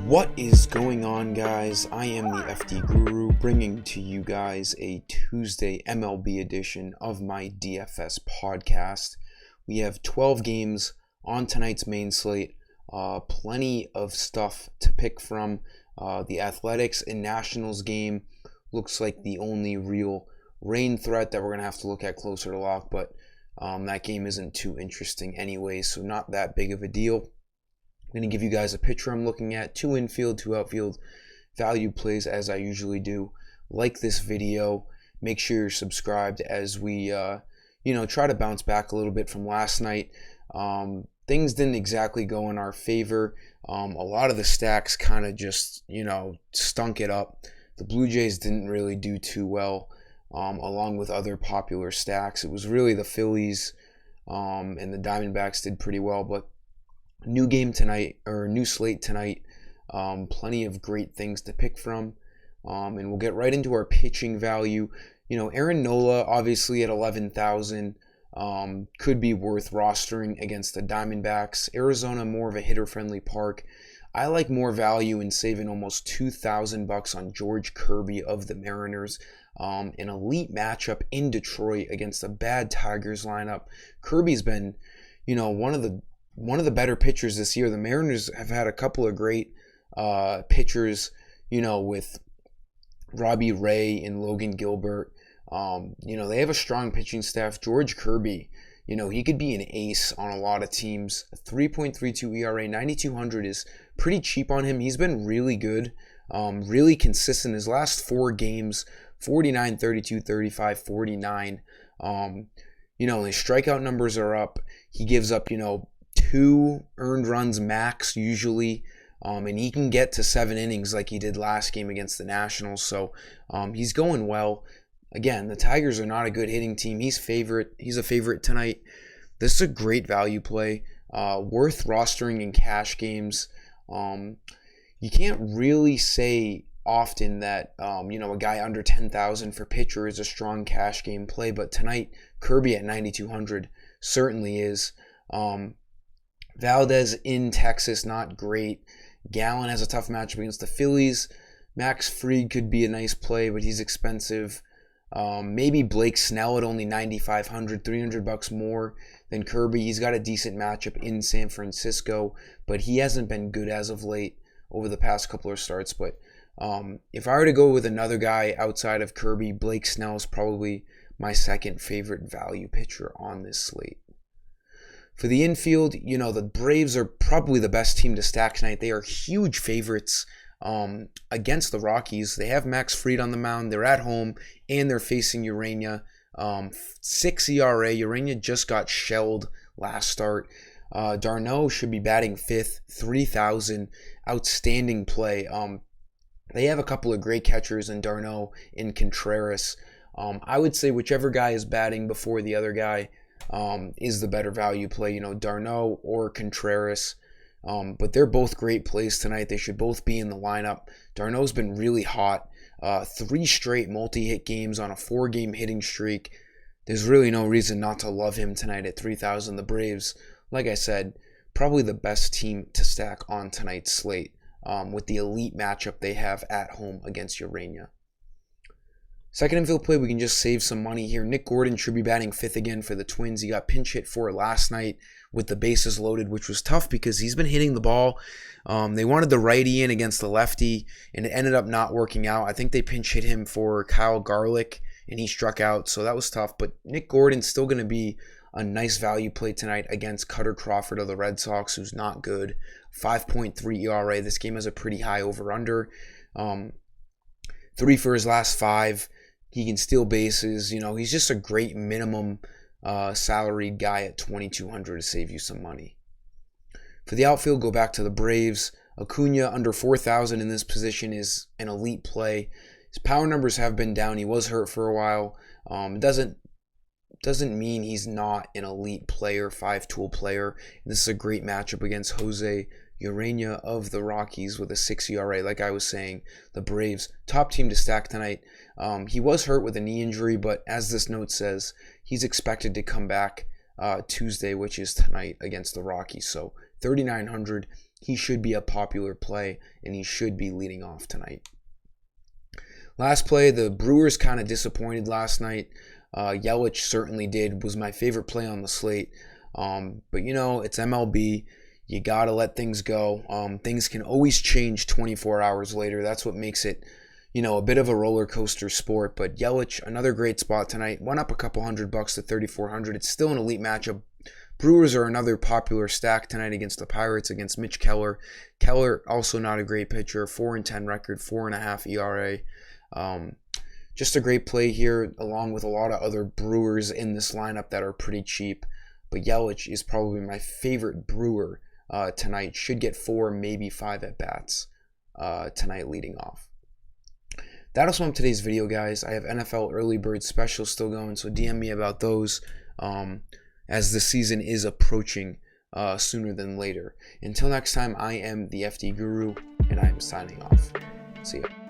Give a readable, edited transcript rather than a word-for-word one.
What is going on, guys? I am the FD Guru, bringing to you guys a Tuesday MLB edition of my DFS podcast. We have 12 games on tonight's main slate, plenty of stuff to pick from. The Athletics and Nationals game looks like the only real rain threat that we're going to have to look at closer to lock, but that game isn't too interesting anyway, so not that big of a deal. I'm going to give you guys a picture I'm looking at, 2 infield, 2 outfield value plays as I usually do. Like this video, make sure you're subscribed as we try to bounce back a little bit from last night. Things didn't exactly go in our favor. A lot of the stacks kind of just, stunk it up. The Blue Jays didn't really do too well, along with other popular stacks. It was really the Phillies and the Diamondbacks did pretty well, but new slate tonight. Plenty of great things to pick from. And we'll get right into our pitching value. Aaron Nola, obviously at 11,000, could be worth rostering against the Diamondbacks. Arizona, more of a hitter-friendly park. I like more value in saving almost $2,000 on George Kirby of the Mariners. An elite matchup in Detroit against a bad Tigers lineup. Kirby's been, one of the better pitchers this year. The Mariners have had a couple of great pitchers, with Robbie Ray and Logan Gilbert. They have a strong pitching staff. George Kirby, he could be an ace on a lot of teams. A 3.32 ERA, 9,200 is pretty cheap on him. He's been really good, really consistent. His last 4 games, 49, 32, 35, 49. His strikeout numbers are up. He gives up, 2 earned runs max usually, and he can get to 7 innings like he did last game against the Nationals, so he's going well. Again, the Tigers are not a good hitting team. He's a favorite tonight. This is a great value play, worth rostering in cash games. You can't really say often that a guy under 10,000 for pitcher is a strong cash game play, but tonight Kirby at 9,200 certainly is. Valdez in Texas, not great. Gallen has a tough matchup against the Phillies. Max Fried could be a nice play, but he's expensive. Maybe Blake Snell at only 9,500, $300 more than Kirby. He's got a decent matchup in San Francisco, but he hasn't been good as of late over the past couple of starts. But if I were to go with another guy outside of Kirby, Blake Snell is probably my second favorite value pitcher on this slate. For the infield, the Braves are probably the best team to stack tonight. They are huge favorites against the Rockies. They have Max Fried on the mound. They're at home, and they're facing Urania. 6 ERA. Urania just got shelled last start. d'Arnaud should be batting 5th, 3,000. Outstanding play. They have a couple of great catchers in d'Arnaud and Contreras. I would say whichever guy is batting before the other guy is the better value play, d'Arnaud or Contreras. But they're both great plays tonight. They should both be in the lineup. d'Arnaud's been really hot. 3 straight multi-hit games on a 4-game hitting streak. There's really no reason not to love him tonight at 3,000. The Braves, like I said, probably the best team to stack on tonight's slate with the elite matchup they have at home against Urania. Second infield play, we can just save some money here. Nick Gordon should be batting 5th again for the Twins. He got pinch hit for it last night with the bases loaded, which was tough because he's been hitting the ball. They wanted the righty in against the lefty, and it ended up not working out. I think they pinch hit him for Kyle Garlick, and he struck out, so that was tough. But Nick Gordon's still going to be a nice value play tonight against Cutter Crawford of the Red Sox, who's not good. 5.3 ERA. This game has a pretty high over-under. 3 for his last 5. He can steal bases. He's just a great minimum salaried guy at 2,200 to save you some money. For the outfield, go back to the Braves. Acuna under 4,000 in this position is an elite play. His power numbers have been down. He was hurt for a while. It doesn't mean he's not an elite player, 5-tool player. This is a great matchup against Jose Urania of the Rockies with a 6 ERA. Like I was saying, the Braves, top team to stack tonight. He was hurt with a knee injury, but as this note says, he's expected to come back Tuesday, which is tonight, against the Rockies. So 3,900, he should be a popular play, and he should be leading off tonight. Last play, the Brewers kind of disappointed last night. Yelich certainly did, was my favorite play on the slate. But you know, it's MLB. You got to let things go. Things can always change 24 hours later. That's what makes it, you know, a bit of a roller coaster sport. But Yelich, another great spot tonight. Went up a couple $100 to 3,400. It's still an elite matchup. Brewers are another popular stack tonight against the Pirates, against Mitch Keller. Keller, also not a great pitcher. 4-10 record, 4.5 ERA. Just a great play here, along with a lot of other Brewers in this lineup that are pretty cheap. But Yelich is probably my favorite Brewer tonight. Should get 4, maybe 5 at-bats tonight leading off. That'll sum up today's video, guys. I have NFL early bird specials still going, so DM me about those as the season is approaching sooner than later. Until next time, I am the FD Guru, and I am signing off. See ya.